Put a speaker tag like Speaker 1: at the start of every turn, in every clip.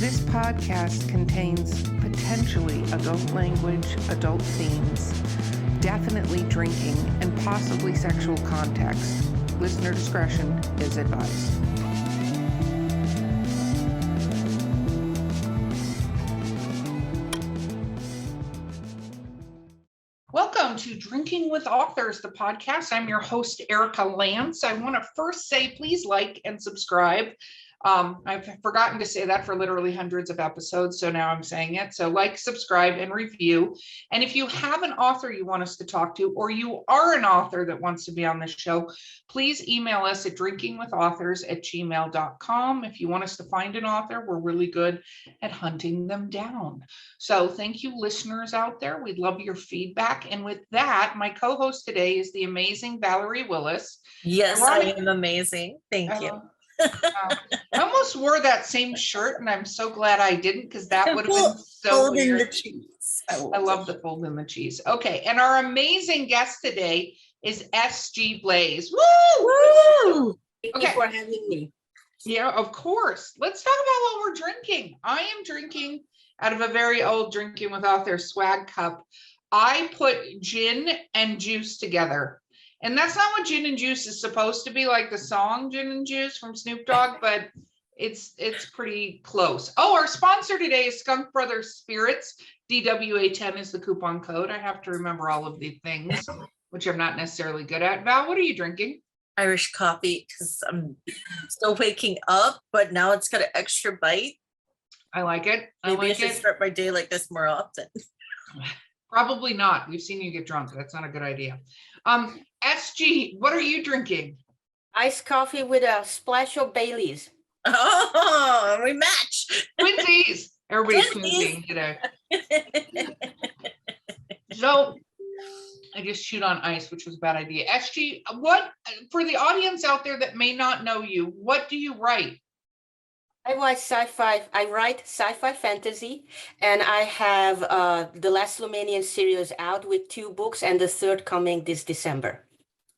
Speaker 1: This podcast contains potentially adult language, adult themes, definitely drinking, and possibly sexual context. Listener discretion is advised. Welcome to Drinking with Authors, the podcast. I'm your host, Erica Lance. I want to first say, please like and subscribe. I've forgotten to say that for literally hundreds of episodes, so now I'm saying it. So like, subscribe, and review. And if you have an author you want us to talk to, or you are an author that wants to be on this show, please email us at drinkingwithauthors@gmail.com. If you want us to find an author, we're really good at hunting them down. So thank you, listeners out there. We'd love your feedback. And with that, my co-host today is the amazing Valerie Willis.
Speaker 2: Yes, I am amazing. Thank you.
Speaker 1: I almost wore that same shirt, and I'm so glad I didn't, because that would have been so weird.
Speaker 2: The cheese.
Speaker 1: I love the fold in the cheese. Okay, and our amazing guest today is S.G. Blaise. Woo!
Speaker 2: Woo!
Speaker 3: Thank you for having me.
Speaker 1: Yeah, of course. Let's talk about what we're drinking. I am drinking out of a very old Drinking with Authors swag cup. I put gin and juice together. And that's not what gin and juice is supposed to be, like the song Gin and Juice from Snoop Dogg, but it's pretty close. Oh, our sponsor today is Skunk Brothers Spirits. DWA10 is the coupon code. I have to remember all of the things, which I'm not necessarily good at. Val, what are you drinking?
Speaker 2: Irish coffee, because I'm still waking up, but now it's got an extra bite.
Speaker 1: I like it.
Speaker 2: Maybe I should start my day like this more often.
Speaker 1: Probably not. We've seen you get drunk. That's not a good idea. SG, what are you drinking?
Speaker 3: Iced coffee with a splash of Baileys.
Speaker 2: Oh, we match.
Speaker 1: Twinsies. Everybody's twinsies today. So I just chewed on ice, which was a bad idea. SG, what, for the audience out there that may not know you, what do you write?
Speaker 3: I write sci-fi fantasy, and I have the Last Lumanian series out with 2 books, and the 3rd coming this December.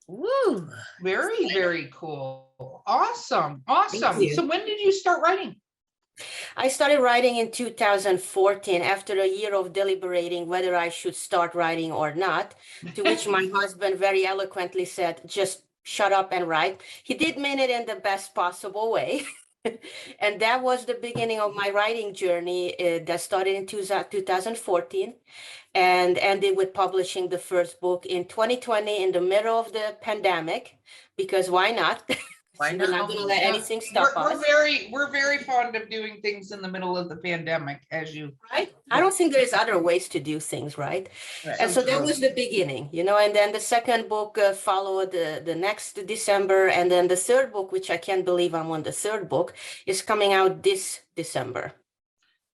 Speaker 2: Woo!
Speaker 1: Very, very cool. Awesome. So when did you start writing?
Speaker 3: I started writing in 2014 after a year of deliberating whether I should start writing or not, to which my husband very eloquently said, just shut up and write. He did mean it in the best possible way. And that was the beginning of my writing journey that started in 2014 and ended with publishing the first book in 2020 in the middle of the pandemic, because why not?
Speaker 2: Why not?
Speaker 3: We're not going to let anything stop us.
Speaker 1: We're very fond of doing things in the middle of the pandemic, as you.
Speaker 3: Right? I don't think there's other ways to do things, right? And so that was the beginning, and then the second book followed the next December, and then the third book, which I can't believe I'm on the third book, is coming out this December.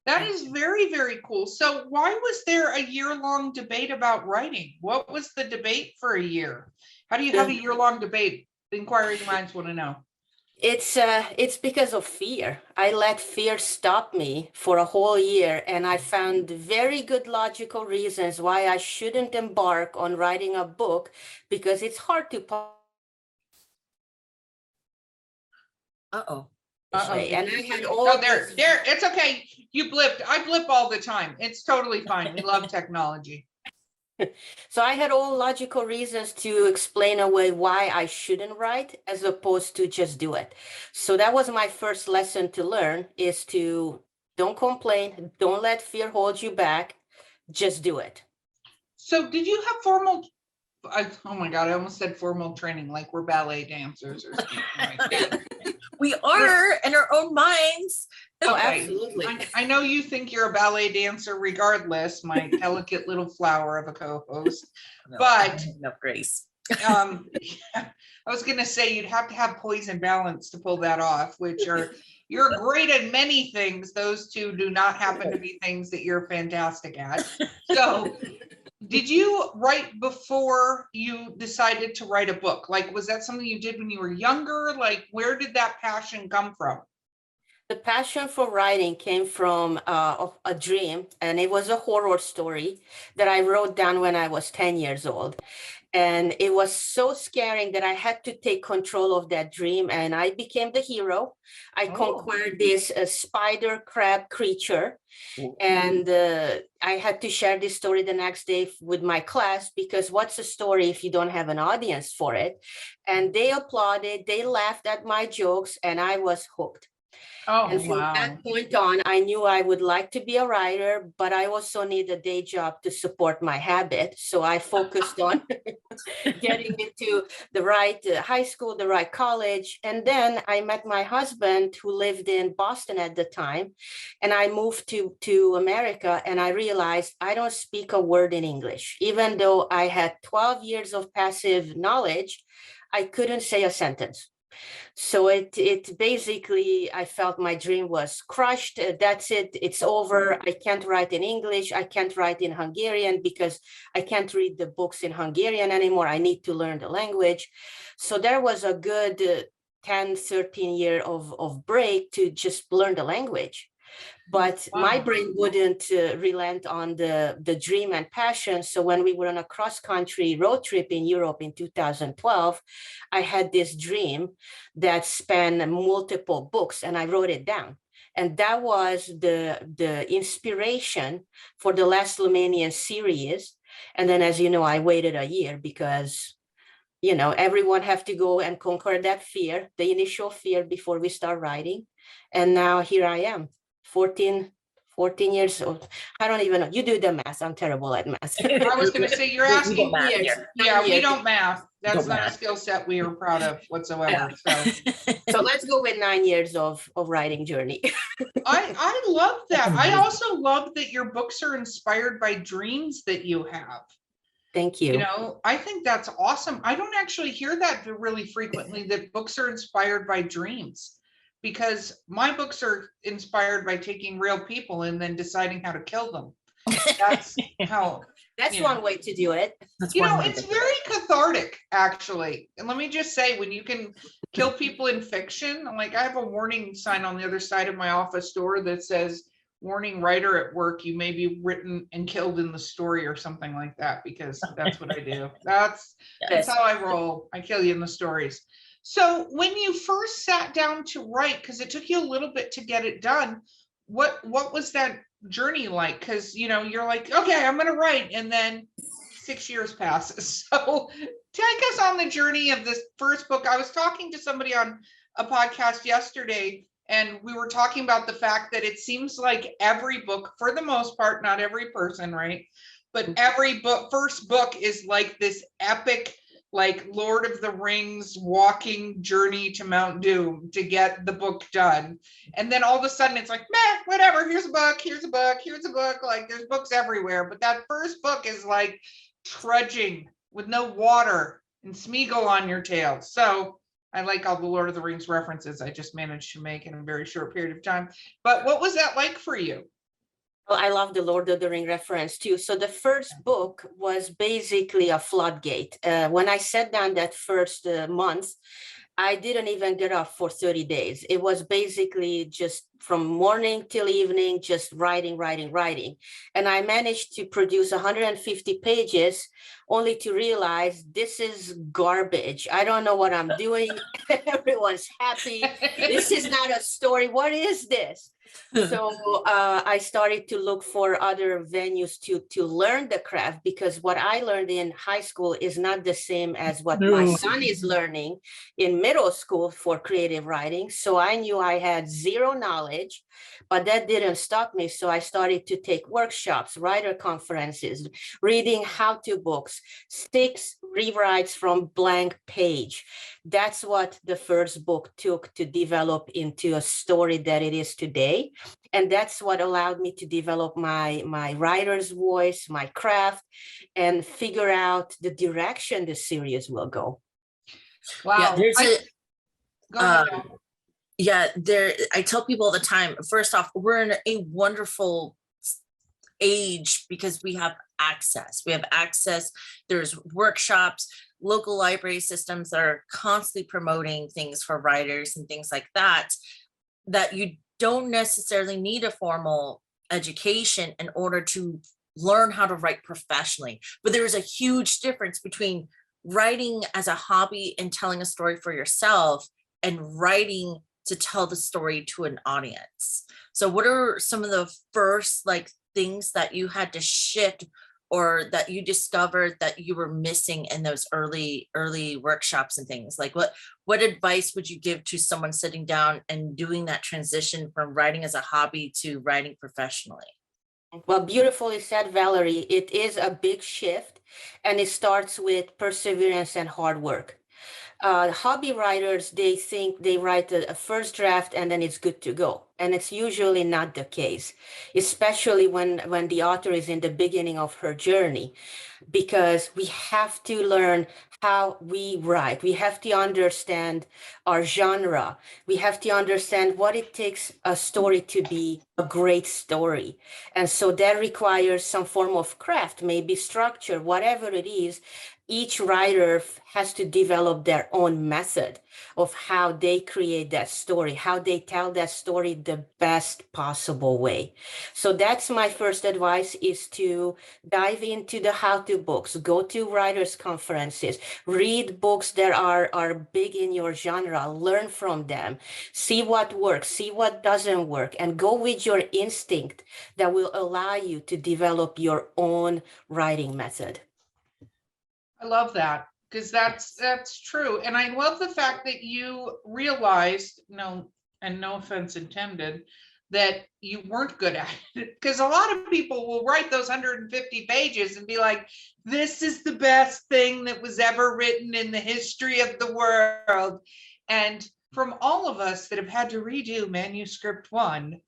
Speaker 1: That is very, very cool. So why was there a year-long debate about writing? What was the debate for a year? How do you have a year-long debate? The inquiring minds want to know.
Speaker 3: It's because of fear. I let fear stop me for a whole year, and I found very good logical reasons why I shouldn't embark on writing a book, because it's hard to
Speaker 1: Uh-oh.
Speaker 3: And I had all
Speaker 1: there, it's okay. You blipped. I blip all the time. It's totally fine. We love technology.
Speaker 3: So I had all logical reasons to explain away why I shouldn't write, as opposed to just do it. So that was my first lesson to learn, is to don't complain, don't let fear hold you back, just do it.
Speaker 1: So did you have formal, oh my God, I almost said formal training, like we're ballet dancers or something like that.
Speaker 2: We are in our own minds.
Speaker 3: Oh, absolutely.
Speaker 1: I know you think you're a ballet dancer regardless, my delicate little flower of a co-host, but
Speaker 2: enough grace.
Speaker 1: I was going to say you'd have to have poise and balance to pull that off, which you're great at many things. Those two do not happen to be things that you're fantastic at. So did you write before you decided to write a book? Like, was that something you did when you were younger? Like, where did that passion come from?
Speaker 3: The passion for writing came from a dream, and it was a horror story that I wrote down when I was 10 years old. And it was so scaring that I had to take control of that dream, and I became the hero. I conquered this spider crab creature, and I had to share this story the next day with my class, because what's a story if you don't have an audience for it? And they applauded, they laughed at my jokes, and I was hooked.
Speaker 1: Oh,
Speaker 3: And from
Speaker 1: wow.
Speaker 3: that point on, I knew I would like to be a writer, but I also need a day job to support my habit. So I focused on getting into the right high school, the right college. And then I met my husband, who lived in Boston at the time. And I moved to America, and I realized I don't speak a word in English. Even though I had 12 years of passive knowledge, I couldn't say a sentence. So it basically, I felt my dream was crushed. That's it. It's over. I can't write in English. I can't write in Hungarian because I can't read the books in Hungarian anymore. I need to learn the language. So there was a good 10, 13 year of break to just learn the language. But my brain wouldn't relent on the dream and passion. So when we were on a cross-country road trip in Europe in 2012, I had this dream that spanned multiple books, and I wrote it down. And that was the inspiration for the last Lumanian series. And then, as you know, I waited a year because, you know, everyone have to go and conquer that fear, the initial fear, before we start writing. And now here I am. 14 years old. I don't even know. You do the math. I'm terrible at math.
Speaker 1: I was going to say, you're asking
Speaker 2: math
Speaker 1: years.
Speaker 2: here.
Speaker 1: Yeah, we
Speaker 3: years.
Speaker 1: don't math. That's
Speaker 2: Don't
Speaker 1: not a
Speaker 2: math.
Speaker 1: skill set we are proud of whatsoever. So
Speaker 3: So let's go with 9 years of writing journey.
Speaker 1: I love that. I also love that your books are inspired by dreams that you have.
Speaker 3: Thank you.
Speaker 1: You know, I think that's awesome. I don't actually hear that really frequently, that books are inspired by dreams, because my books are inspired by taking real people and then deciding how to kill them. That's how.
Speaker 3: That's
Speaker 1: you
Speaker 3: one
Speaker 1: know.
Speaker 3: way to do it.
Speaker 2: That's
Speaker 1: You
Speaker 2: one
Speaker 1: know,
Speaker 2: way
Speaker 1: it's
Speaker 2: to do
Speaker 1: very cathartic, actually. And let me just say, when you can kill people in fiction, like I have a warning sign on the other side of my office door that says, "Warning, writer at work, you may be written and killed in the story," or something like that, because that's what I do. That's
Speaker 2: Yes.
Speaker 1: how I roll. I kill you in the stories. So when you first sat down to write, because it took you a little bit to get it done, what was that journey like? Because, you know, you're like, okay, I'm going to write, and then 6 years passes. So take us on the journey of this first book. I was talking to somebody on a podcast yesterday, and we were talking about the fact that it seems like every book, for the most part, not every person, right? But every book, first book is like this epic, like Lord of the Rings walking journey to Mount Doom to get the book done. And then all of a sudden it's like, meh, whatever, here's a book, here's a book, here's a book. Like there's books everywhere. But that first book is like trudging with no water and Smeagol on your tail. So I like all the Lord of the Rings references I just managed to make in a very short period of time. But what was that like for you?
Speaker 3: Well, I love the Lord of the Ring reference too. So the first book was basically a floodgate. When I sat down that first month, I didn't even get up for 30 days. It was basically just from morning till evening, just writing. And I managed to produce 150 pages only to realize this is garbage. I don't know what I'm doing. Everyone's happy. This is not a story. What is this? So I started to look for other venues to learn the craft, because what I learned in high school is not the same as what my son is learning in middle school for creative writing. So I knew I had zero knowledge, but that didn't stop me. So I started to take workshops, writer conferences, reading how-to books, 6 rewrites from blank page. That's what the first book took to develop into a story that it is today. And that's what allowed me to develop my writer's voice, my craft, and figure out the direction the series will go.
Speaker 1: Wow.
Speaker 2: Yeah, there's
Speaker 1: Go ahead, Dawn.
Speaker 2: yeah, I tell people all the time, first off, we're in a wonderful age because we have access. There's workshops, local library systems that are constantly promoting things for writers and things like that you don't necessarily need a formal education in order to learn how to write professionally. But there is a huge difference between writing as a hobby and telling a story for yourself, and writing to tell the story to an audience. So what are some of the first like things that you had to shift, or that you discovered that you were missing in those early workshops and things? Like what advice would you give to someone sitting down and doing that transition from writing as a hobby to writing professionally?
Speaker 3: Well, beautifully said, Valerie. It is a big shift, and it starts with perseverance and hard work. Hobby writers, they think they write a first draft and then it's good to go. And it's usually not the case, especially when the author is in the beginning of her journey, because we have to learn how we write. We have to understand our genre. We have to understand what it takes a story to be a great story. And so that requires some form of craft, maybe structure, whatever it is. Each writer has to develop their own method of how they create that story, how they tell that story the best possible way. So that's my first advice, is to dive into the how-to books, go to writers' conferences, read books that are big in your genre, learn from them, see what works, see what doesn't work, and go with your instinct that will allow you to develop your own writing method.
Speaker 1: I love that, because that's true. And I love the fact that you realized, and no offense intended, that you weren't good at it. Because a lot of people will write those 150 pages and be like, this is the best thing that was ever written in the history of the world. And from all of us that have had to redo manuscript 1,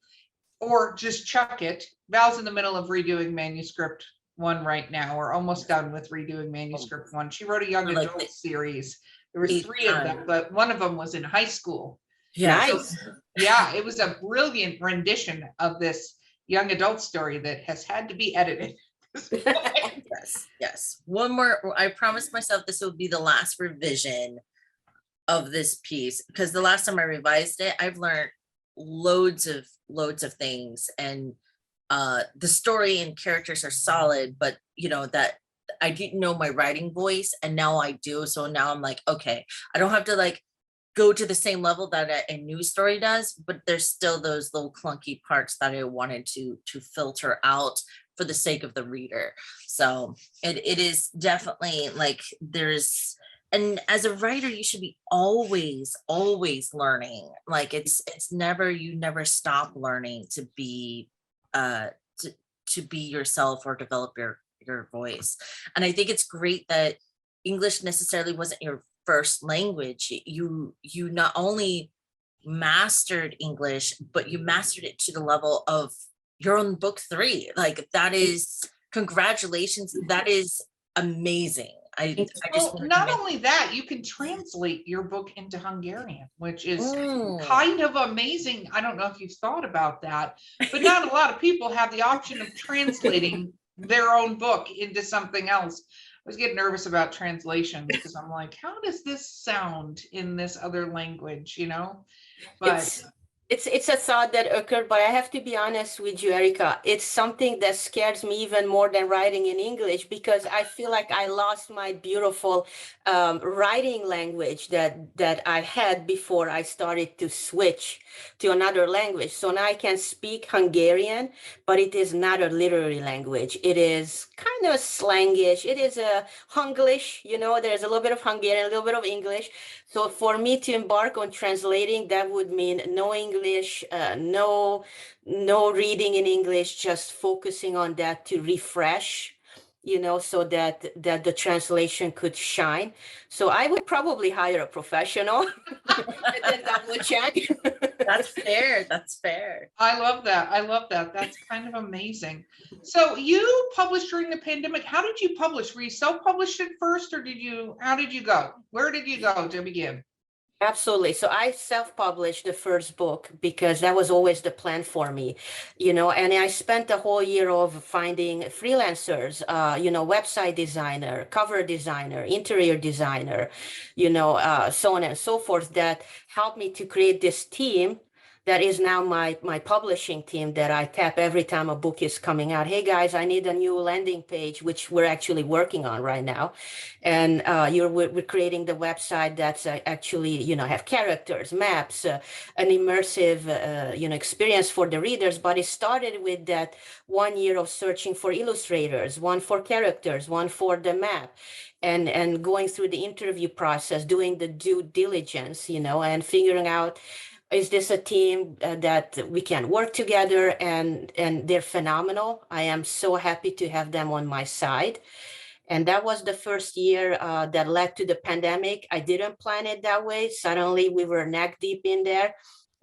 Speaker 1: or just chuck it, Val's in the middle of redoing manuscript 1 right now. We're almost done with redoing manuscript 1. She wrote a young
Speaker 2: Like
Speaker 1: adult series. There was 3 of them, but one of them was in high school.
Speaker 2: Yeah.
Speaker 3: Nice.
Speaker 1: Yeah, it was a brilliant rendition of this young adult story that has had to be edited.
Speaker 2: Yes. One more. I promised myself this would be the last revision of this piece, because the last time I revised it, I've learned loads of things, and the story and characters are solid, but that I didn't know my writing voice, and now I do. So now I'm like, okay, I don't have to like go to the same level that a news story does, but there's still those little clunky parts that I wanted to filter out for the sake of the reader. So it is definitely like and as a writer, you should be always learning. Like it's never, you never stop learning to be to be yourself or develop your voice. And I think it's great that English necessarily wasn't your first language. You not only mastered English, but you mastered it to the level of your own book 3. Like that is, congratulations. That is amazing. I just
Speaker 1: Well, not only that, you can translate your book into Hungarian, which is kind of amazing. I don't know if you've thought about that, but not a lot of people have the option of translating their own book into something else. I was getting nervous about translation because I'm like, how does this sound in this other language, But
Speaker 3: It's a thought that occurred, but I have to be honest with you, Erica. It's something that scares me even more than writing in English, because I feel like I lost my beautiful writing language that I had before I started to switch to another language. So now I can speak Hungarian, but it is not a literary language. It is kind of slangish. It is a Hunglish, there's a little bit of Hungarian, a little bit of English. So for me to embark on translating, that would mean no English, no reading in English, just focusing on that to refresh, so that the translation could shine. So I would probably hire a professional and then double check.
Speaker 2: That's fair.
Speaker 1: I love that. That's kind of amazing. So you published during the pandemic. How did you publish? Were you self-published at first, or how did you go? Where did you go to begin?
Speaker 3: Absolutely. So I self-published the first book because that was always the plan for me, and I spent the whole year of finding freelancers, website designer, cover designer, interior designer, so on and so forth, that helped me to create this team that is now my publishing team that I tap every time a book is coming out. Hey guys, I need a new landing page, which we're actually working on right now. And we're creating the website that's actually, have characters, maps, an immersive, experience for the readers. But it started with that 1 year of searching for illustrators, one for characters, one for the map, and going through the interview process, doing the due diligence, and figuring out, is this a team that we can work together? And they're phenomenal. I am so happy to have them on my side. And that was the first year that led to the pandemic. I didn't plan it that way. Suddenly we were neck deep in there.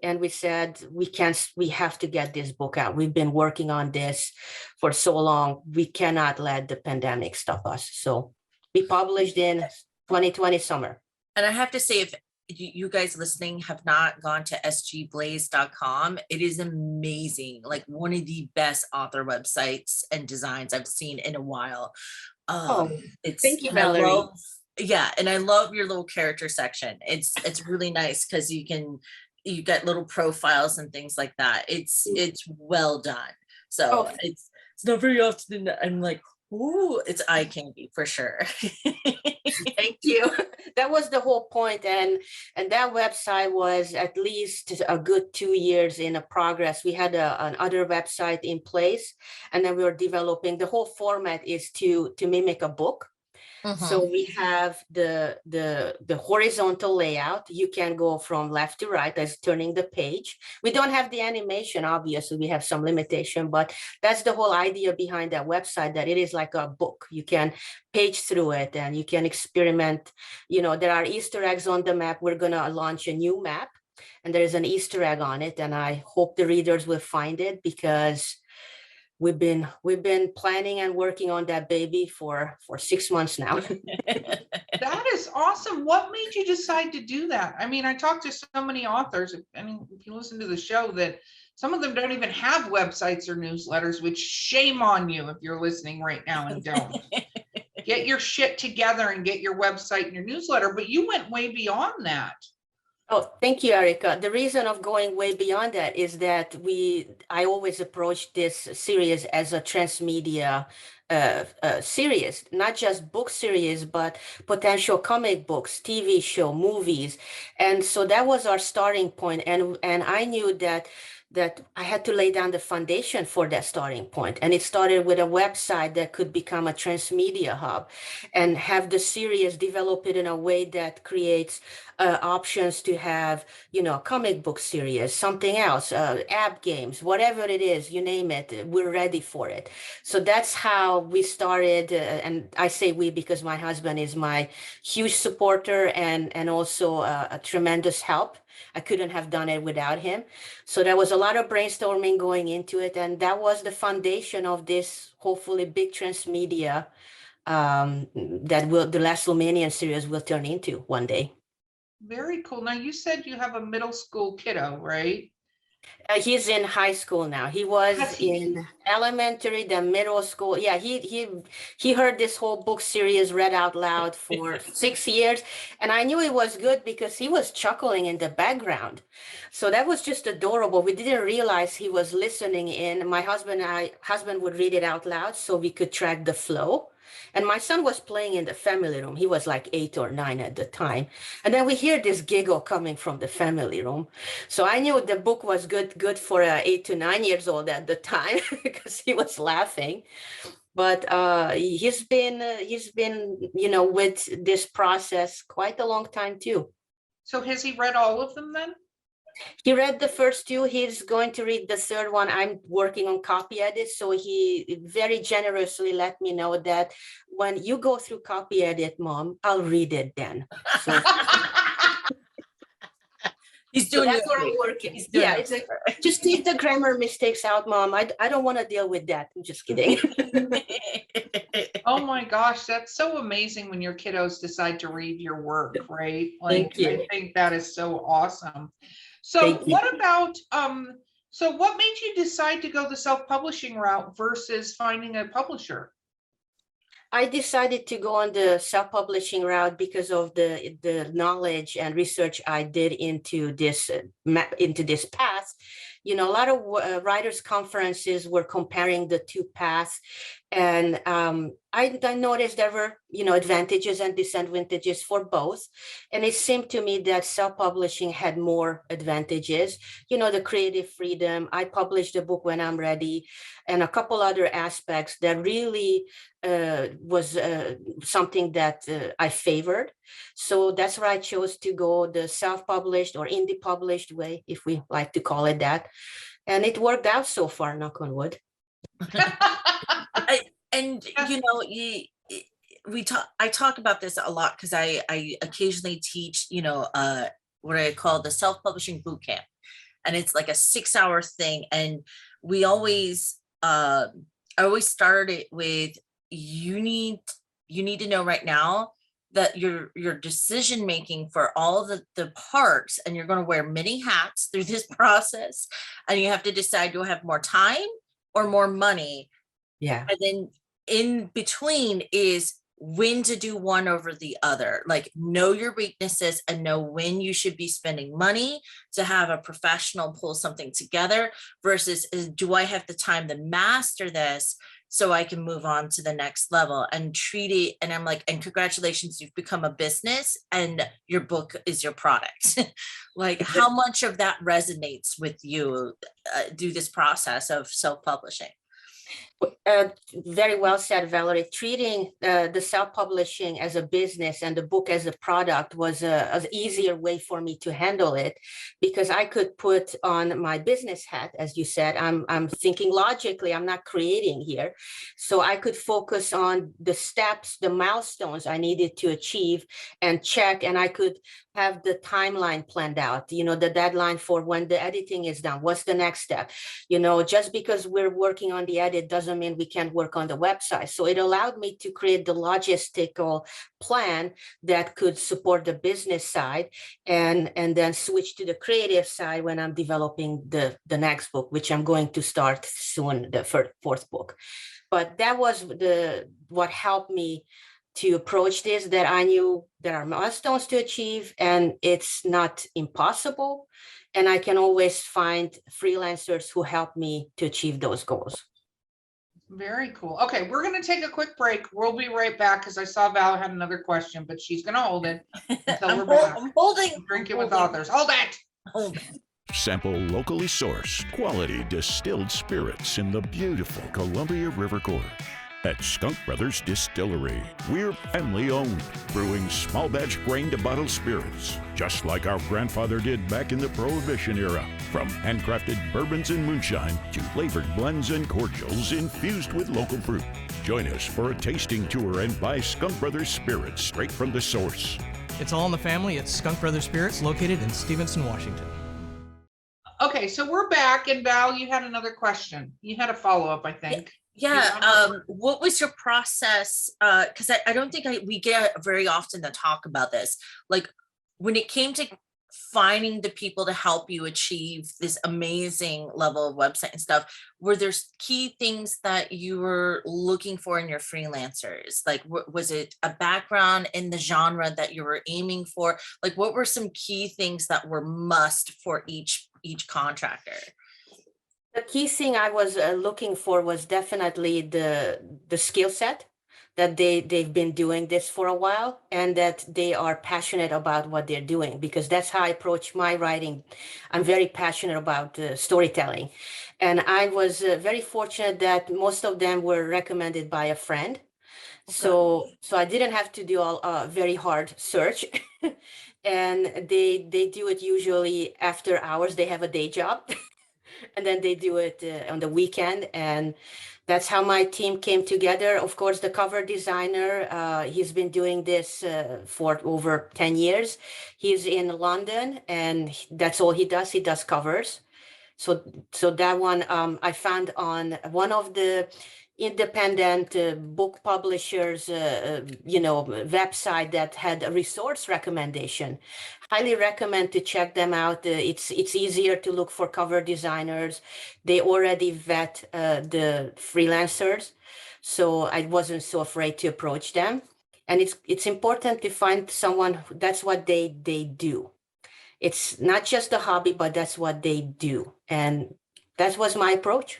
Speaker 3: And we said, we have to get this book out. We've been working on this for so long. We cannot let the pandemic stop us. So we published in 2020 summer.
Speaker 2: And I have to say, if you guys listening have not gone to sgblaise.com, it is amazing. Like one of the best author websites and designs I've seen in a while.
Speaker 3: Thank you, Valerie.
Speaker 2: And I love your little character section. It's really nice because you get little profiles and things like that. It's well done. So it's not very often that I'm like, ooh, it's eye candy for sure.
Speaker 3: Thank you. That was the whole point. And that website was at least a good 2 years in a progress. We had another website in place, and then we were developing. The whole format is to mimic a book. So we have the horizontal layout. You can go from left to right as turning the page. We don't have the animation, obviously, we have some limitation, but that's the whole idea behind that website, that it is like a book. You can page through it and you can experiment. There are Easter eggs on the map. We're gonna launch a new map and there is an Easter egg on it. And I hope the readers will find it, because we've been planning and working on that baby for 6 months now.
Speaker 1: That is awesome. What made you decide to do that? I mean, I talked to so many authors. I mean, if you listen to the show, that some of them don't even have websites or newsletters, which shame on you if you're listening right now and don't. Get your shit together and get your website and your newsletter. But you went way beyond that.
Speaker 3: Oh, thank you, Erica. The reason of going way beyond that is that I always approach this series as a transmedia series, not just book series, but potential comic books, TV show, movies. And so that was our starting point. And I knew that I had to lay down the foundation for that starting point. And it started with a website that could become a transmedia hub, and have the series develop it in a way that creates options to have, comic book series, something else, app games, whatever it is, you name it, we're ready for it. So that's how we started. And I say we because my husband is my huge supporter and also a tremendous help. I couldn't have done it without him. So there was a lot of brainstorming going into it. And that was the foundation of this hopefully big transmedia that the Last Luminian series will turn into one day.
Speaker 1: Very cool. Now, you said you have a middle school kiddo, right?
Speaker 3: He's in high school now. He was in elementary, then middle school. Yeah, he heard this whole book series read out loud for 6 years, and I knew it was good because he was chuckling in the background. So that was just adorable. We didn't realize he was listening in. My husband would read it out loud so we could track the flow. And my son was playing in the family room. He was like 8 or 9 at the time. And then we hear this giggle coming from the family room. So I knew the book was good for 8 to 9 years old at the time because he was laughing. But he's been with this process quite a long time too.
Speaker 1: So has he read all of them then?
Speaker 3: He read the first 2. He's going to read the 3rd one. I'm working on copy edit. So he very generously let me know that when you go through copy edit, Mom, I'll read it then. So
Speaker 2: he's doing
Speaker 3: that's what I'm working. Yeah, it's like, just take the grammar mistakes out, Mom. I don't want to deal with that. I'm just kidding.
Speaker 1: Oh my gosh, that's so amazing when your kiddos decide to read your work, right?
Speaker 3: Thank you.
Speaker 1: I think that is so awesome. So what about, so what made you decide to go the self-publishing route versus finding a publisher?
Speaker 3: I decided to go on the self-publishing route because of the knowledge and research I did into this path. You know, a lot of writers' conferences were comparing the two paths, and I noticed there were, you know, advantages and disadvantages for both. And it seemed to me that self-publishing had more advantages, you know, the creative freedom. I published a book when I'm ready, and a couple other aspects that really was something that I favored. So that's why I chose to go the self-published or indie published way, if we like to call it that. And it worked out so far, knock on wood.
Speaker 2: You know, I talk about this a lot because I occasionally teach, you know, what I call the self-publishing boot camp, and it's like a 6-hour thing. And we always, I always start it with, you need to know right now that your decision making for all the parts, and you're going to wear many hats through this process, and you have to decide, do I have more time or more money?
Speaker 3: Yeah.
Speaker 2: And then in between is when to do one over the other. Like, know your weaknesses and know when you should be spending money to have a professional pull something together versus, do I have the time to master this so I can move on to the next level and treat it. And I'm like, and congratulations, you've become a business and your book is your product. Like, how much of that resonates with you through this process of self-publishing?
Speaker 3: Very well said, Valerie. Treating the self-publishing as a business and the book as a product was an easier way for me to handle it, because I could put on my business hat, as you said. I'm thinking logically. I'm not creating here, so I could focus on the steps, the milestones I needed to achieve and check, and I could have the timeline planned out. You know, the deadline for when the editing is done. What's the next step? You know, just because we're working on the edit doesn't mean we can't work on the website. So it allowed me to create the logistical plan that could support the business side, and then switch to the creative side when I'm developing the next book, which I'm going to start soon, the fourth book. But that was what helped me to approach this, that I knew there are milestones to achieve and it's not impossible. And I can always find freelancers who help me to achieve those goals.
Speaker 1: Very cool. Okay, we're going to take a quick break. We'll be right back because I saw Val had another question, but she's going to hold it until we're back.
Speaker 2: I'm holding.
Speaker 1: Drinking with authors. Hold it.
Speaker 2: Hold it.
Speaker 4: Sample locally sourced, quality distilled spirits in the beautiful Columbia River Gorge. At Skunk Brothers Distillery, we're family owned, brewing small batch grain to bottle spirits, just like our grandfather did back in the Prohibition era. From handcrafted bourbons and moonshine to flavored blends and cordials infused with local fruit. Join us for a tasting tour and buy Skunk Brothers Spirits straight from the source.
Speaker 5: It's all in the family at Skunk Brothers Spirits, located in Stevenson, Washington.
Speaker 1: Okay, so we're back, and Val, you had another question. You had a follow-up, I think.
Speaker 2: Yeah. What was your process? Because I don't think we get very often to talk about this. Like, when it came to finding the people to help you achieve this amazing level of website and stuff, were there key things that you were looking for in your freelancers? Like, was it a background in the genre that you were aiming for? Like, what were some key things that were must for each contractor?
Speaker 3: The key thing I was looking for was definitely the skill set, that they've been doing this for a while and that they are passionate about what they're doing, because that's how I approach my writing. I'm very passionate about storytelling. And I was very fortunate that most of them were recommended by a friend. Okay. So I didn't have to do a very hard search. And they do it usually after hours. They have a day job. And then they do it on the weekend, and that's how my team came together. Of course, the cover designer, he's been doing this for over 10 years. He's in London, and that's all he does. He does covers. So that one I found on one of the independent book publishers, website that had a resource recommendation. Highly recommend to check them out. It's easier to look for cover designers. They already vet the freelancers. So I wasn't so afraid to approach them. And it's important to find someone that's what they do. It's not just a hobby, but that's what they do. And that was my approach.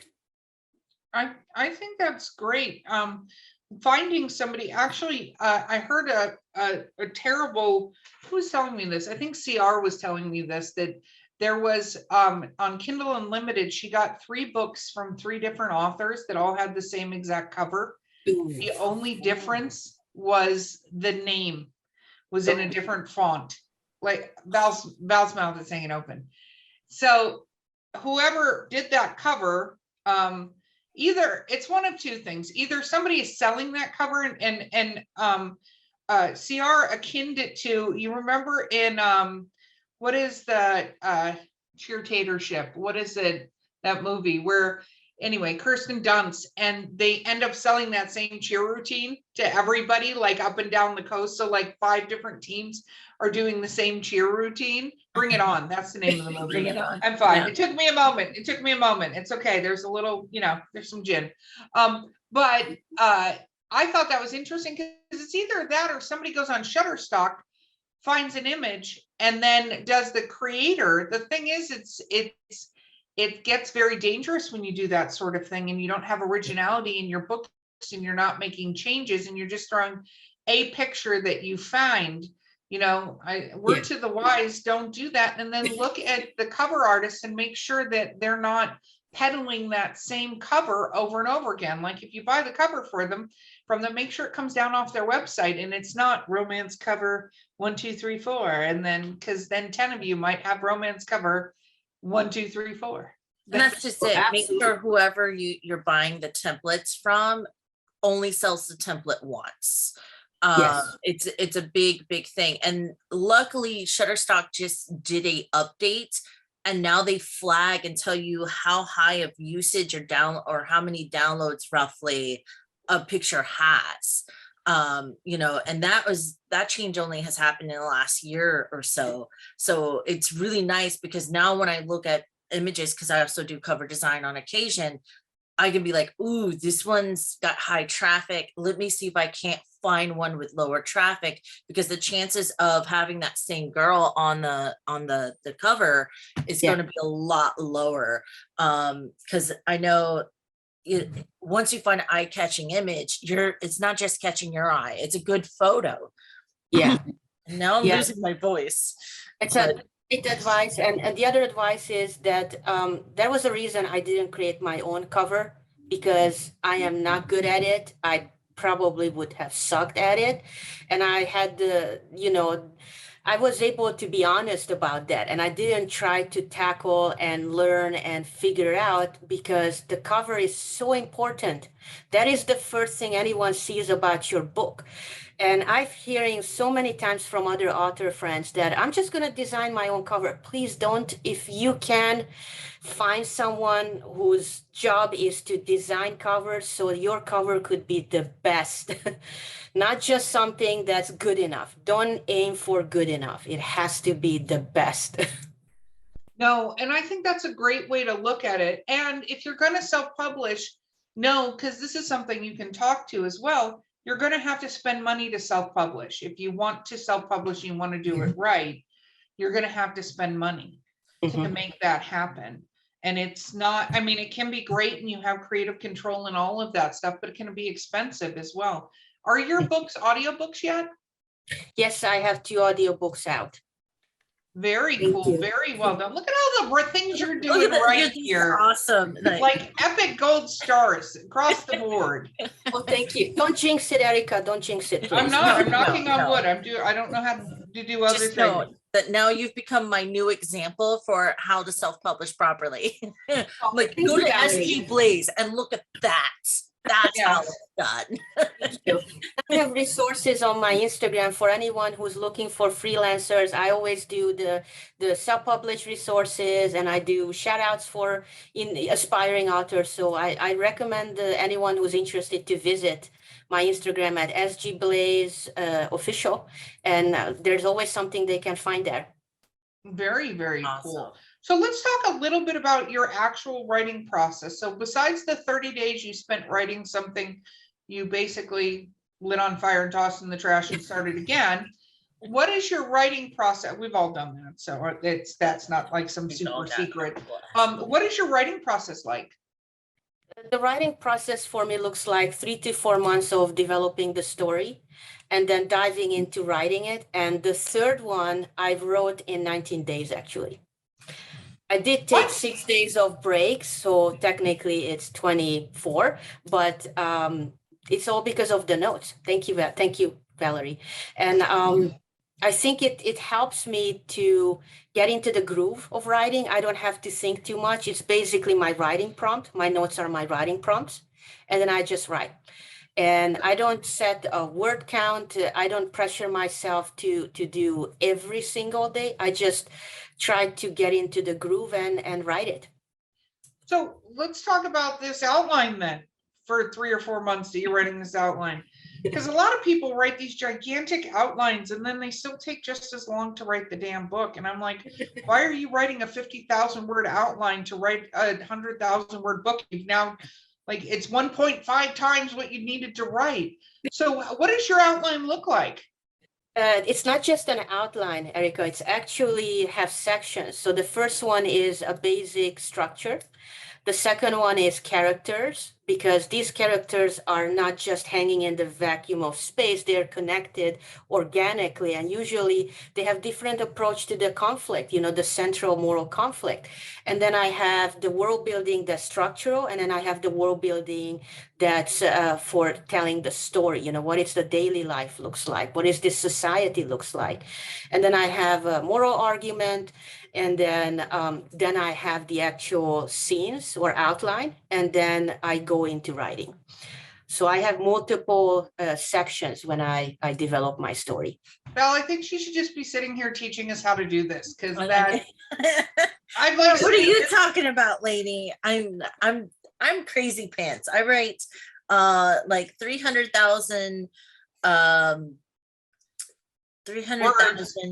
Speaker 1: I think that's great. Finding somebody, actually, I heard a terrible, who was telling me this? I think CR was telling me this, that there was on Kindle Unlimited, she got 3 books from 3 different authors that all had the same exact cover. The only difference was the name was in a different font. Like Val's mouth is hanging open. So whoever did that cover, either it's one of 2 things. Either somebody is selling that cover and CR akined it to, you remember in what is the dictatorship? What is it, that movie where anyway, Kirsten Dunst, and they end up selling that same cheer routine to everybody, like up and down the coast. So like 5 different teams are doing the same cheer routine. Bring It On. That's the name of the movie.
Speaker 2: Bring It On.
Speaker 1: I'm fine.
Speaker 2: Yeah.
Speaker 1: It took me a moment. It's okay. There's a little, there's some gin. But I thought that was interesting because it's either that or somebody goes on Shutterstock, finds an image, and then does the creator. The thing is, it gets very dangerous when you do that sort of thing and you don't have originality in your books and you're not making changes and you're just throwing a picture that you find. Word to the wise, don't do that. And then look at the cover artists and make sure that they're not peddling that same cover over and over again. Like if you buy the cover from them, make sure it comes down off their website and it's not romance cover 1, 2, 3, 4. And then, because then 10 of you might have romance cover 1, 2, 3, 4.
Speaker 2: And that's just it. Make sure whoever you're buying the templates from only sells the template once.
Speaker 3: Yes.
Speaker 2: It's a big thing. And luckily Shutterstock just did a update and now they flag and tell you how high of usage or how many downloads roughly a picture has. And that change only has happened in the last year or so. So it's really nice because now when I look at images, because I also do cover design on occasion, I can be like, ooh, this one's got high traffic. Let me see if I can't find one with lower traffic, because the chances of having that same girl on the cover is going to be a lot lower. Because I know once you find an eye-catching image, it's not just catching your eye, it's a good photo.
Speaker 3: Yeah.
Speaker 2: Now I'm losing my voice.
Speaker 3: It's a great advice. And the other advice is that there was a reason I didn't create my own cover, because I am not good at it. I probably would have sucked at it. And I had I was able to be honest about that. And I didn't try to tackle and learn and figure out, because the cover is so important. That is the first thing anyone sees about your book. And I'm hearing so many times from other author friends that I'm just going to design my own cover. Please don't. If you can find someone whose job is to design covers, so your cover could be the best, not just something that's good enough. Don't aim for good enough. It has to be the best.
Speaker 1: No, and I think that's a great way to look at it. And if you're going to self-publish, no, because this is something you can talk to as well. You're going to have to spend money to self-publish. If you want to self-publish and you want to do it right, you're going to have to spend money to make that happen. And it's not, I mean, it can be great and you have creative control and all of that stuff, but it can be expensive as well. Are your books audiobooks yet?
Speaker 3: Yes, I have 2 audiobooks out.
Speaker 1: Very
Speaker 3: Thank
Speaker 1: cool.
Speaker 3: you.
Speaker 1: Very well done. Look at all the things you're doing right here.
Speaker 2: Awesome.
Speaker 1: Like epic gold stars across the board.
Speaker 3: Well, thank you. Don't jinx it, Erica. Don't jinx it, please.
Speaker 1: I'm not. I'm knocking on wood. I don't know how to do other
Speaker 2: Just know
Speaker 1: things.
Speaker 2: that now you've become my new example for how to self-publish properly. Like, go to SG Blaise and look at that. That's how it's done.
Speaker 3: Thank you. I have resources on my Instagram for anyone who's looking for freelancers. I always do the self-published resources, and I do shout outs for aspiring authors. So I recommend anyone who's interested to visit my Instagram at SG Blaise official. And there's always something they can find there.
Speaker 1: Very, very
Speaker 2: Awesome.
Speaker 1: cool. So let's talk a little bit about your actual writing process. So besides the 30 days you spent writing something you basically lit on fire and tossed in the trash and started again. What is your writing process? We've all done that, so that's not like some super secret. What is your writing process like?
Speaker 3: The writing process for me looks like 3 to 4 months of developing the story and then diving into writing it. And the third one I wrote in 19 days, actually. I did take 6 days of breaks, so technically it's 24, but it's all because of the notes. Thank you, Valerie. And I think it helps me to get into the groove of writing. I don't have to think too much. It's basically my writing prompt. My notes are my writing prompts, and then I just write. And I don't set a word count. I don't pressure myself to do every single day. I just try to get into the groove and write it.
Speaker 1: So let's talk about this outline then. For 3 or 4 months that you're writing this outline, because a lot of people write these gigantic outlines and then they still take just as long to write the damn book. And I'm like, why are you writing a 50,000 word outline to write a 100,000 word book? You've now, like, it's 1.5 times what you needed to write. So what does your outline look like?
Speaker 3: It's not just an outline, Erica. It's actually have sections. So the first one is a basic structure. The second one is characters, because these characters are not just hanging in the vacuum of space. They're connected organically, and usually they have different approach to the conflict, the central moral conflict. And then I have the world building that's structural, and then I have the world building that's for telling the story, what is the daily life looks like, what is this society looks like. And then I have a moral argument, and then I have the actual scenes or outline, and then I go into writing. So I have multiple sections when I develop my story.
Speaker 1: Well, I think she should just be sitting here teaching us how to do this, because
Speaker 2: I'm
Speaker 1: like,
Speaker 2: what are you talking about, lady? I'm crazy pants. I write like 300,000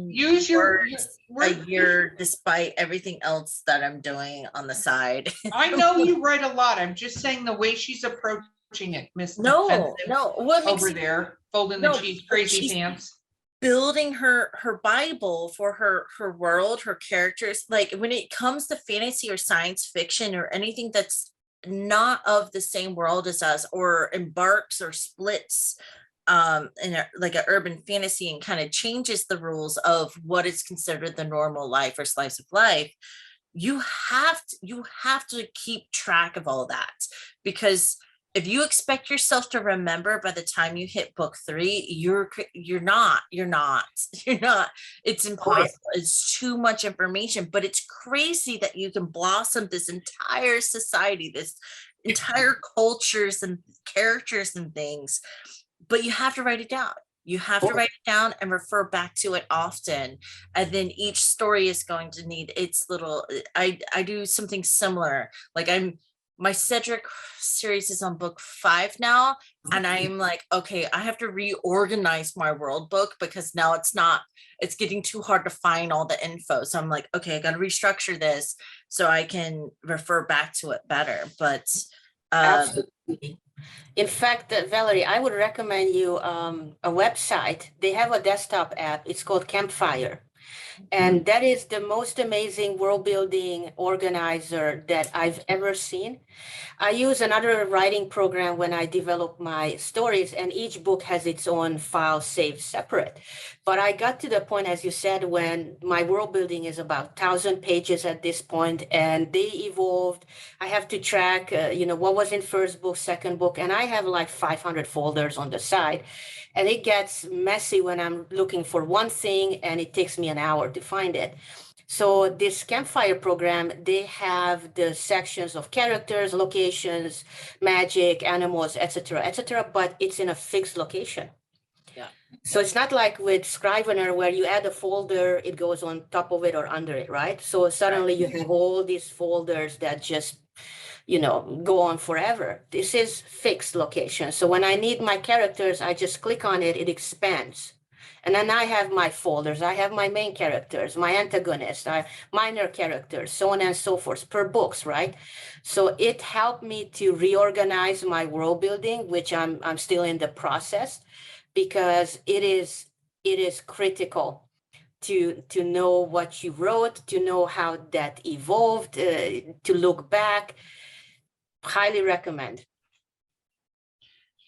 Speaker 1: use your
Speaker 2: words a year, despite everything else that I'm doing on the side.
Speaker 1: I know you write a lot. I'm just saying the way she's approaching it, Miss.
Speaker 2: No. What makes
Speaker 1: over there folding the cheese, crazy pants.
Speaker 2: Building her Bible for her world, her characters. Like when it comes to fantasy or science fiction or anything that's not of the same world as us, or embarks or splits in like an urban fantasy and kind of changes the rules of what is considered the normal life or slice of life, you have to keep track of all that, because if you expect yourself to remember by the time you hit book 3, you're not. It's impossible. It's too much information, but it's crazy that you can blossom this entire society, this entire cultures and characters and things, but you have to write it down. You have to write it down and refer back to it often. And then each story is going to need its little, I do something similar. Like my Cedric series is on book 5 now. And I'm like, okay, I have to reorganize my world book, because now it's getting too hard to find all the info. So I'm like, okay, I got to restructure this so I can refer back to it better. But
Speaker 3: absolutely. In fact, Valerie, I would recommend you a website. They have a desktop app. It's called Campfire. And that is the most amazing world building organizer that I've ever seen. I use another writing program when I develop my stories, and each book has its own file saved separate. But I got to the point, as you said, when my world building is about 1,000 pages at this point, and they evolved. I have to track, what was in first book, second book, and I have like 500 folders on the side. And it gets messy when I'm looking for one thing and it takes me an hour to find it. So this Campfire program, they have the sections of characters, locations, magic, animals, etc., but it's in a fixed location.
Speaker 2: Yeah.
Speaker 3: So it's not like with Scrivener where you add a folder, it goes on top of it or under it, right? So suddenly you have all these folders that just go on forever. This is fixed location. So when I need my characters, I just click on it, it expands. And then I have my folders. I have my main characters, my antagonists, minor characters, so on and so forth per books, right? So it helped me to reorganize my world building, which I'm still in the process, because it is critical to know what you wrote, to know how that evolved, to look back. Highly recommend.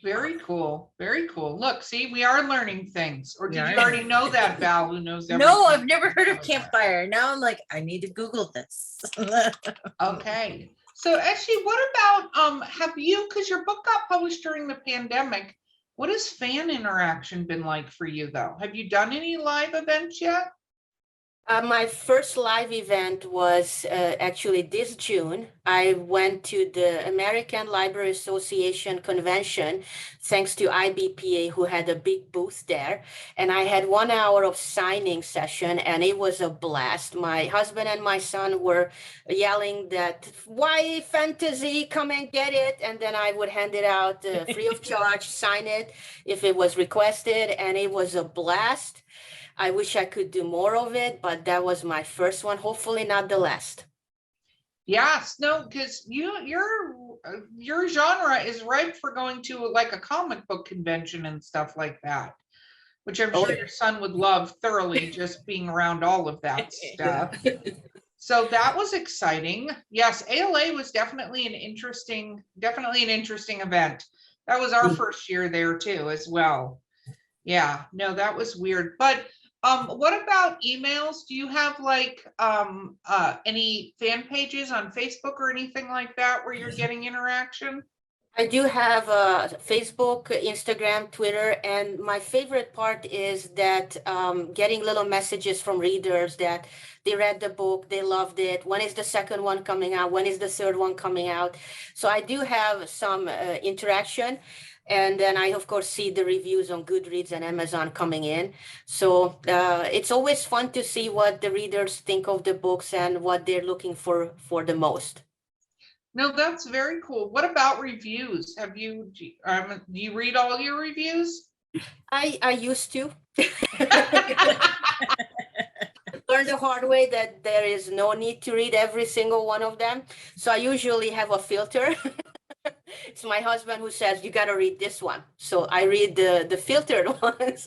Speaker 1: Very cool. Very cool. Look, see, we are learning things. Or did
Speaker 2: Yeah.
Speaker 1: you already know that, Val, who knows everything?
Speaker 2: No, I've never heard of campfire. Now I'm like, I need to Google this.
Speaker 1: Okay. So actually, what about, have you, because your book got published during the pandemic, what has fan interaction been like for you though? Have you done any live events yet?
Speaker 3: My first live event was actually this June. I went to the American Library Association convention, thanks to IBPA, who had a big booth there. And I had 1 hour of signing session, and it was a blast. My husband and my son were yelling that, "Why fantasy? Come and get it." And then I would hand it out free of charge, sign it if it was requested, and it was a blast. I wish I could do more of it, but that was my first one. Hopefully not the last.
Speaker 1: Yes, no, because your genre is ripe for going to like a comic book convention and stuff like that, which I'm sure your son would love thoroughly, just being around all of that stuff. So that was exciting. Yes, ALA was definitely an interesting event. That was our first year there too, as well. Yeah, no, that was weird. But what about emails? Do you have like any fan pages on Facebook or anything like that where you're getting interaction?
Speaker 3: I do have Facebook, Instagram, Twitter, and my favorite part is that getting little messages from readers that they read the book, they loved it. When is the second one coming out? When is the third one coming out? So I do have some interaction. And then I, of course, see the reviews on Goodreads and Amazon coming in. So it's always fun to see what the readers think of the books and what they're looking for the most.
Speaker 1: No, that's very cool. What about reviews? Do you read all your reviews?
Speaker 3: I used to. Learn the hard way that there is no need to read every single one of them. So I usually have a filter. It's my husband who says, "You got to read this one." So I read the filtered ones.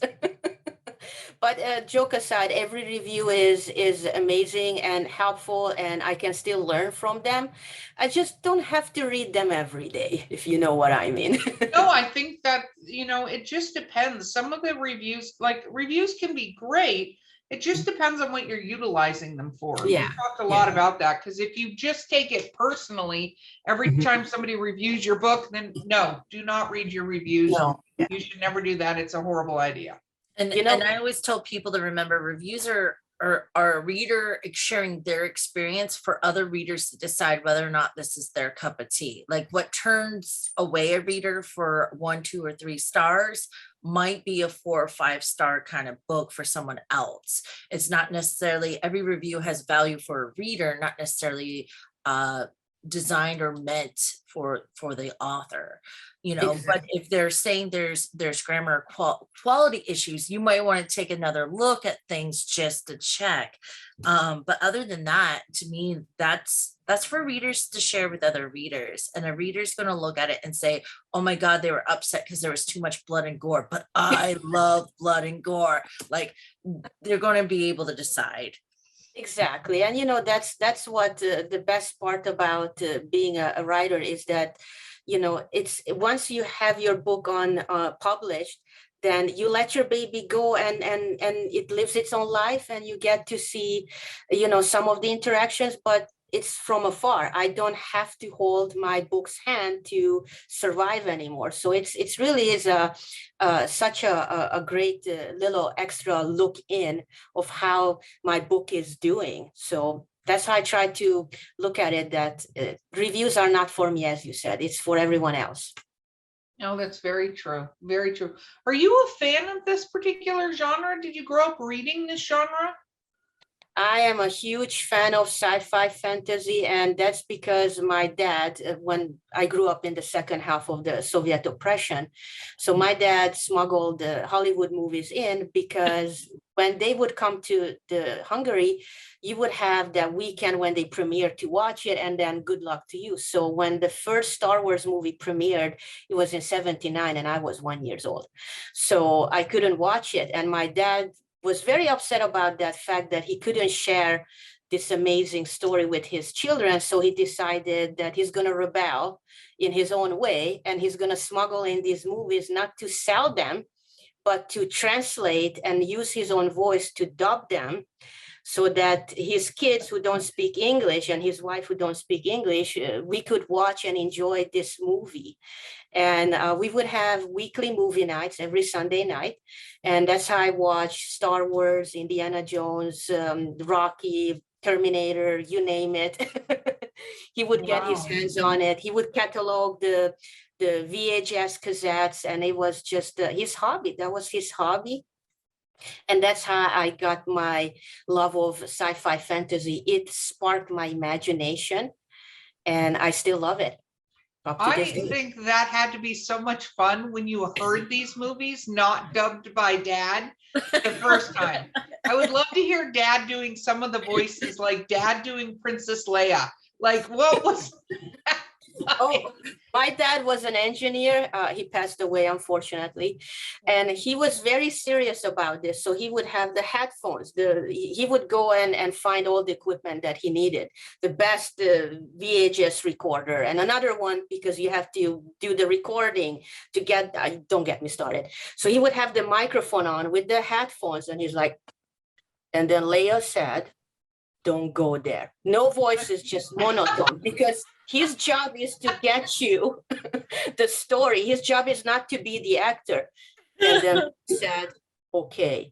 Speaker 3: But joke aside, every review is amazing and helpful, and I can still learn from them. I just don't have to read them every day, if you know what I mean.
Speaker 1: No, I think that, it just depends. Some of the reviews can be great. It just depends on what you're utilizing them for.
Speaker 3: Yeah.
Speaker 1: We talked a lot about that, because if you just take it personally, every time somebody reviews your book, then no, do not read your reviews.
Speaker 3: No.
Speaker 1: You should never do that. It's a horrible idea.
Speaker 2: And and I always tell people to remember, reviews are a reader sharing their experience for other readers to decide whether or not this is their cup of tea. Like what turns away a reader for 1, 2, or 3 stars might be a 4 or 5 star kind of book for someone else. It's not necessarily, every review has value for a reader, not necessarily designed or meant for the author. But if they're saying there's grammar quality issues, you might want to take another look at things just to check. But other than that, to me, that's for readers to share with other readers, and a reader's going to look at it and say, "Oh my God, they were upset because there was too much blood and gore, but I love blood and gore." Like they're going to be able to decide.
Speaker 3: Exactly. And that's what the best part about being a writer is that it's once you have your book on published, then you let your baby go and it lives its own life, and you get to see some of the interactions, but it's from afar. I don't have to hold my book's hand to survive anymore. So it's really is such a great little extra look in of how my book is doing. So that's how I try to look at it, that reviews are not for me, as you said, it's for everyone else.
Speaker 1: No, that's very true. Very true. Are you a fan of this particular genre? Did you grow up reading this genre?
Speaker 3: I am a huge fan of sci-fi fantasy, and that's because my dad, when I grew up in the second half of the Soviet oppression, so my dad smuggled Hollywood movies in, because when they would come to the Hungary, you would have that weekend when they premiere to watch it, and then good luck to you. So when the first Star Wars movie premiered, it was in '79, and I was 1 year old. So I couldn't watch it, and my dad was very upset about that fact that he couldn't share this amazing story with his children. So he decided that he's going to rebel in his own way, and he's going to smuggle in these movies, not to sell them, but to translate and use his own voice to dub them, so that his kids who don't speak English and his wife who don't speak English, we could watch and enjoy this movie. And we would have weekly movie nights every Sunday night. And that's how I watched Star Wars, Indiana Jones, Rocky, Terminator, you name it. He would get his hands on it. He would catalog the VHS cassettes, and it was just his hobby. That was his hobby. And that's how I got my love of sci-fi fantasy. It sparked my imagination, and I still love it.
Speaker 1: I think that had to be so much fun when you heard these movies not dubbed by Dad the first time. I would love to hear Dad doing some of the voices, like Dad doing Princess Leia. Like, what was that?
Speaker 3: Oh, my dad was an engineer. He passed away, unfortunately, and he was very serious about this. So he would have the headphones. He would go and find all the equipment that he needed, the best VHS recorder, and another one, because you have to do the recording to get. Don't get me started. So he would have the microphone on with the headphones, and he's like, and then Leia said, "Don't go there." No voices, just monotone, because his job is to get you the story. His job is not to be the actor. And then he said, okay.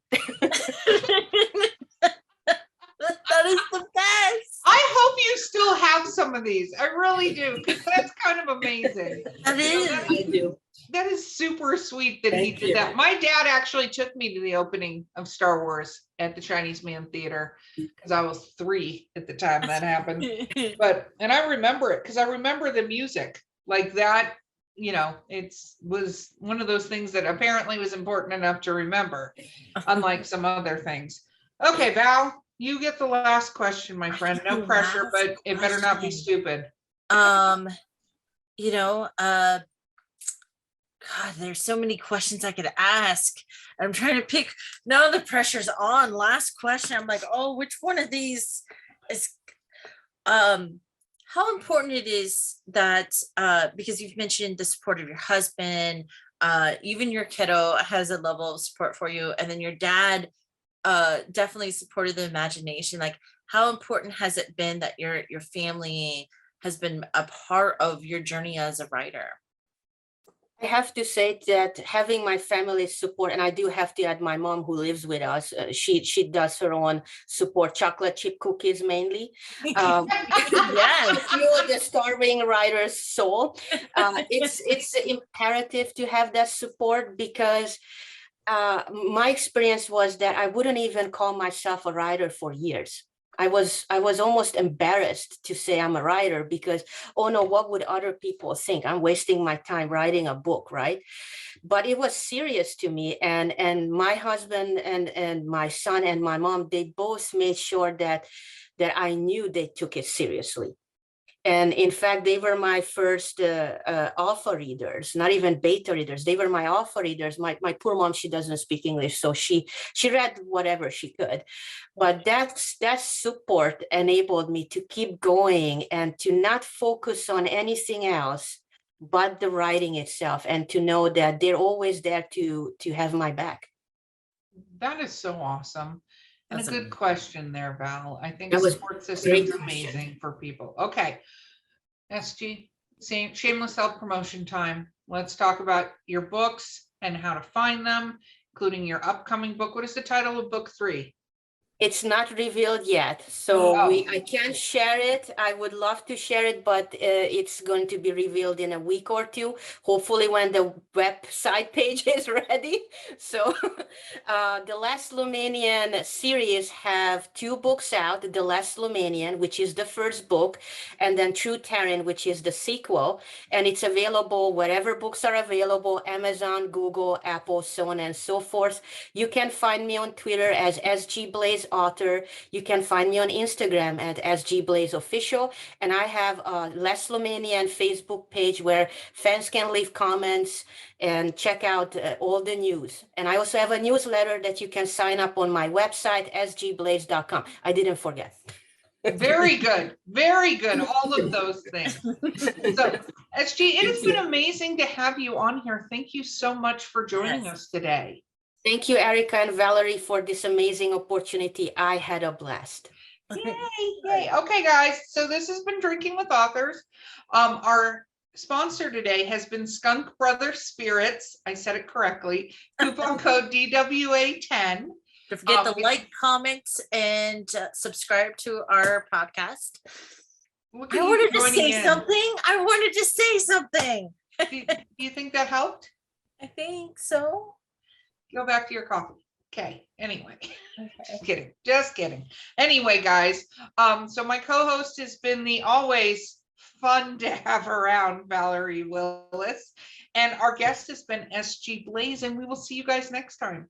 Speaker 2: That is the best.
Speaker 1: I hope you still have some of these. I really do, because that's kind of amazing.
Speaker 2: That is.
Speaker 3: I do.
Speaker 1: That is super sweet that he
Speaker 3: Thank
Speaker 1: did
Speaker 3: you.
Speaker 1: that. My dad actually took me to the opening of Star Wars at the Chinese Man Theater, because I was 3 at the time that happened. And I remember it because I remember the music like that. You know, was one of those things that apparently was important enough to remember, unlike some other things. Okay, Val, you get the last question, my friend. No pressure, but it better not be stupid.
Speaker 2: You know, God, there's so many questions I could ask. I'm trying to pick. Now the pressure's on. Last question. I'm like, oh, which one of these is how important it is that because you've mentioned the support of your husband, even your kiddo has a level of support for you, and then your dad definitely supported the imagination. Like, how important has it been that your family has been a part of your journey as a writer?
Speaker 3: I have to say that having my family's support, and I do have to add my mom who lives with us, she does her own support, chocolate chip cookies mainly.
Speaker 2: Yes.
Speaker 3: Fuel the starving writer's soul. It's imperative to have that support, because my experience was that I wouldn't even call myself a writer for years. I was almost embarrassed to say I'm a writer, because, oh no, what would other people think? I'm wasting my time writing a book, right? But it was serious to me. And my husband and my son and my mom, they both made sure that I knew they took it seriously. And in fact, they were my first alpha readers, not even beta readers. They were my alpha readers. My poor mom, she doesn't speak English, so she read whatever she could. But that support enabled me to keep going and to not focus on anything else but the writing itself, and to know that they're always there to have my back.
Speaker 1: That is so awesome. And
Speaker 2: That's
Speaker 1: a good
Speaker 2: amazing.
Speaker 1: question there, Val. I think
Speaker 3: That
Speaker 1: the
Speaker 3: was
Speaker 1: support
Speaker 3: a
Speaker 1: system
Speaker 3: great
Speaker 1: is
Speaker 3: question.
Speaker 1: amazing for people. Okay. SG, shameless self-promotion time. Let's talk about your books and how to find them, including your upcoming book. What is the title of book 3?
Speaker 3: It's not revealed yet, so
Speaker 1: Oh.
Speaker 3: I can't share it. I would love to share it, but it's going to be revealed in a week or two, hopefully when the website page is ready. So the Last Lumanian series have 2 books out, The Last Lumanian, which is the first book, and then True Terran, which is the sequel, and it's available wherever books are available, Amazon, Google, Apple, so on and so forth. You can find me on Twitter as SG Blaise Author. You can find me on Instagram at SG Blaise Official. And I have a Les Lumanian Facebook page where fans can leave comments and check out all the news. And I also have a newsletter that you can sign up on my website, sgblaise.com. I didn't forget.
Speaker 1: Very good. Very good. All of those things. So, SG, it has been amazing to have you on here. Thank you so much for joining us today.
Speaker 3: Thank you, Erica and Valerie, for this amazing opportunity. I had a blast.
Speaker 1: Yay, yay. Okay, guys. So this has been Drinking with Authors. Our sponsor today has been Skunk Brothers Spirits. I said it correctly. Coupon code DWA10.
Speaker 2: Don't forget to like, comment, and subscribe to our podcast. I wanted to say something. I wanted to say something.
Speaker 1: Do you think that helped?
Speaker 2: I think so.
Speaker 1: Go back to your coffee. Okay. Anyway, just kidding. Anyway, guys. So my co-host has been the always fun to have around Valerie Willis, and our guest has been SG Blaise, and we will see you guys next time.